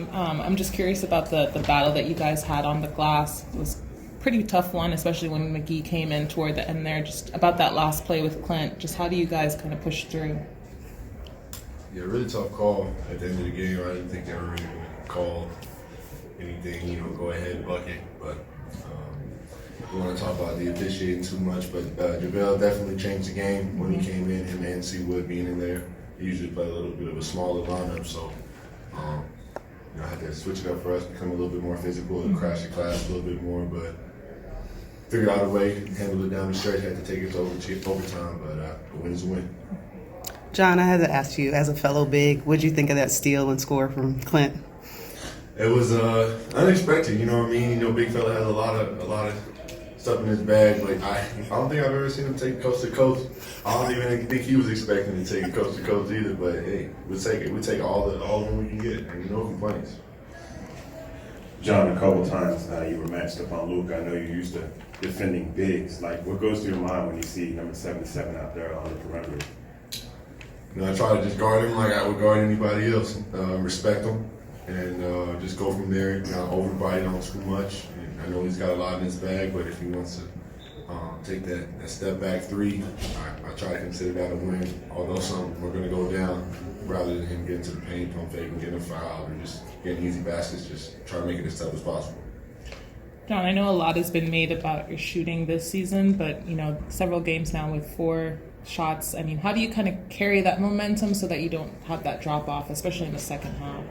everyone. I'm just curious about the battle that you guys had on the glass. It was a pretty tough one, especially when McGee came in toward the end there. Just about that last play with Clint. Just how do you guys kind of push through? Yeah, really tough call at the end of the game. I didn't think they were really going to call anything, go ahead, bucket. But we want to talk about the officiating too much. But JaVale definitely changed the game when he came in, him and C. Wood being in there. He usually play a little bit of a smaller lineup, so I had to switch it up for us, become a little bit more physical, and crash the class a little bit more. But figured out a way, handled it down the stretch, had to take it to overtime, but a win is a win. John, I had to ask you, as a fellow big, what did you think of that steal and score from Clint? It was unexpected, you know what I mean? Big fella has a lot of stuff in his bag, but I don't think I've ever seen him take coast to coast. I don't even think he was expecting to take it coast to coast either. But hey, we'll take it. We take all of them we can get, and no complaints. John, a couple times you were matched up on Luke. I know you're used to defending bigs. Like, what goes through your mind when you see number 77 out there on the perimeter? I try to just guard him like I would guard anybody else. Respect him, and just go from there. Overbody, don't too much. And I know he's got a lot in his bag, but if he wants to take that step back three, I try to consider that a win. Although we're going to go down, rather than him getting to the paint, pump fake, and getting a foul, or just getting easy baskets, just try to make it as tough as possible. John, I know a lot has been made about your shooting this season, but several games now with 4 shots. I mean, how do you kind of carry that momentum so that you don't have that drop off, especially in the second half?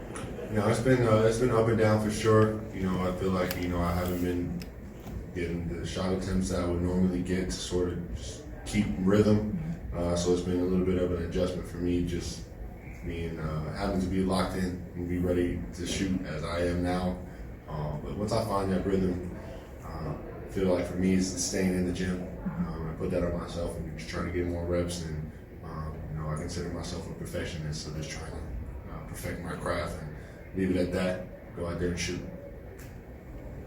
It's been up and down for sure. I feel like I haven't been getting the shot attempts that I would normally get to sort of just keep rhythm. So it's been a little bit of an adjustment for me, just being having to be locked in and be ready to shoot as I am now. But once I find that rhythm, I feel like for me it's staying in the gym. I put that on myself and just trying to get more reps. And I consider myself a perfectionist, so just trying to perfect my craft and leave it at that. Go out there and shoot.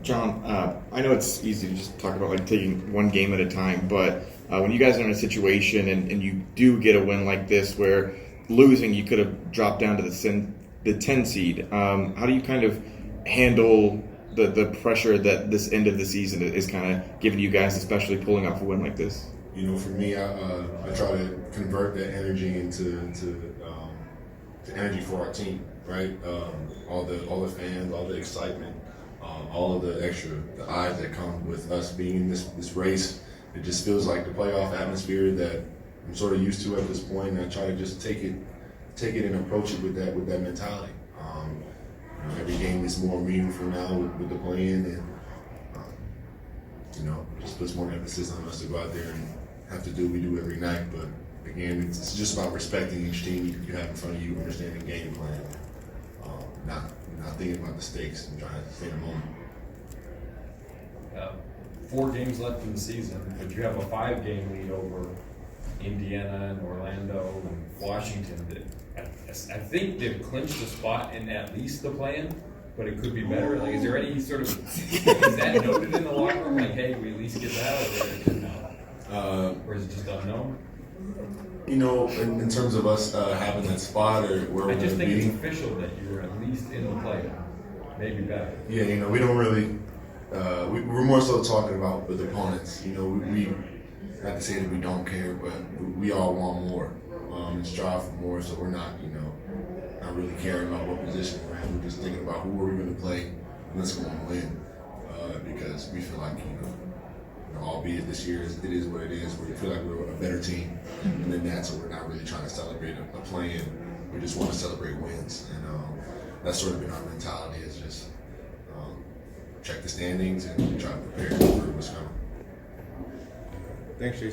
John, I know it's easy to just talk about taking one game at a time, but when you guys are in a situation and you do get a win like this where losing you could have dropped down to the 10 seed, how do you kind of handle the pressure that this end of the season is kind of giving you guys, especially pulling off a win like this? For me, I try to convert that energy into energy for our team, right? All the fans, all the excitement, all of the eyes that come with us being in this race. It just feels like the playoff atmosphere that I'm sort of used to at this point, and I try to just take it and approach it with that mentality. Every game is more meaningful now with the play-in, and just puts more emphasis on us to go out there and have to do what we do every night. But again, it's just about respecting each team you have in front of you, understanding the game plan, not thinking about the stakes and trying to play the moment. 4 games left in the season, but you have a 5-game lead over Indiana and Orlando and Washington. I think they've clinched a spot in at least the play-in, but it could be better. Like, is there any sort of is that noted in the locker room? Like, hey, we at least get that, or is it just unknown? In terms of us having that spot or where I we're just going think to be. it's official that you're at least in the play-in, maybe better. Yeah, we don't really. We're more so talking about with opponents. We not to say that we don't care, but we all want more and strive for more. So we're not, not really caring about what position we're in. We're just thinking about who are we going to play and let's go and win. Because we feel like, albeit this year it is what it is. We feel like we're a better team than that. So we're not really trying to celebrate a play-in. We just want to celebrate wins, and that's sort of been our mentality. Is just check the standings and try to prepare for what's coming. Thanks, Jason.